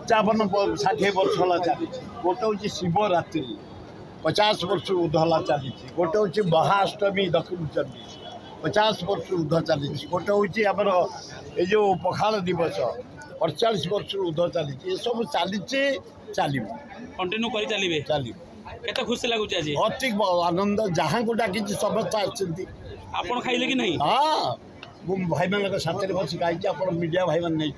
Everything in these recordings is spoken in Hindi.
55-60 वर्ष है चली गोटे हूँ शिवरात्रि 50 वर्ष ऊर्ध है चली गोटे हूँ महाअष्टमी दक्षिण चंडी 50 वर्ष ऊर्ध चली गोटे हूँ आमर ये पखाल दिवस 48 वर्ष ऊर्ध चली ये सब चली चलो कंटिन्यू कर चलिए चलो केते खुशी लगुच आज अति आनंद जहाँ को डाकी समस्ते आछंती आपण खाइले कि नहीं हाँ मु भाई मान साथ बस खाई आप मीडिया भाई मैंने नहीं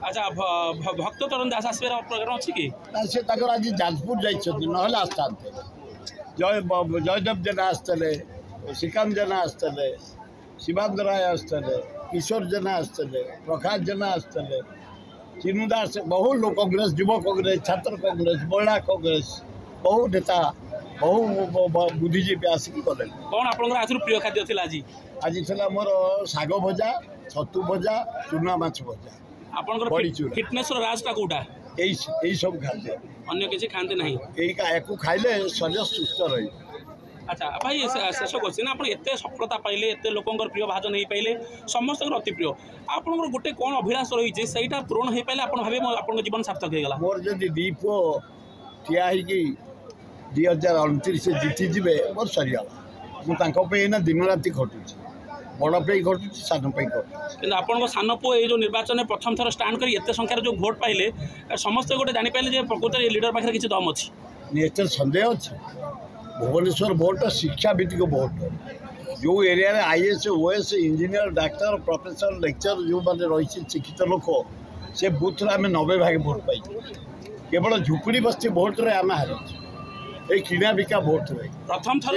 अच्छा भक्त तरुण दास आसबार प्रोग्राम अच्छी कि से आज जाजपुर जाइए ना आसता जयदेव जेना आसते श्रीकांत जेना आसते शिवानंद राय आसते किशोर जेना आसते प्रकाश जेना आसते चिन्नू दास बहु लोग कांग्रेस युव कांग्रेस छात्र कांग्रेस महिला कांग्रेस बहु नेता बहु बुद्धिजीवी आसिक गले कौन आपंकर आज प्रिय खाद्य थी आज आज थी मोर शाग भजा छतु भजा चूना माछ भजा आपंकर फिटनेस राजटा कौटा यही सब खाद्य अन्य किसी खाते ना यही खाइले शरीर सुस्थ रही अच्छा भाई शेष क्वेश्चन आप एत सफलता पाइले एत लोकंर प्रिय भाजन हो पाइले समस्त अति प्रिय आपंकर गोटे कौन अभिलाष रही से पूरण हो पाइले आप भावे आप जीवन सार्थक होगा मोर जब दी पु ठिया 2029 से जीतिजे मोर सरीगला मुझे दिन राति खटुची बड़ पे घटुची सान पे घटुची आपन सान पु ये जो निर्वाचन में प्रथम थर स्टाण कर एत संख्यार जो भोट पाइले समस्त गोटे जापारे प्रकृत लीडर पाखे किसी दम अच्छी निश्चय संदेह अच्छे भुवनेश्वर भोट शिक्षा भित्तिक भोट जो area IAS OS engineer doctor professor lecture जो मैंने रही शिक्षित लोक से बुथ आम 90 भाग भोट पाई केवल झुपड़ी बस्ती भोट रे आम हारी ये किणा बिका भोट रे प्रथम थर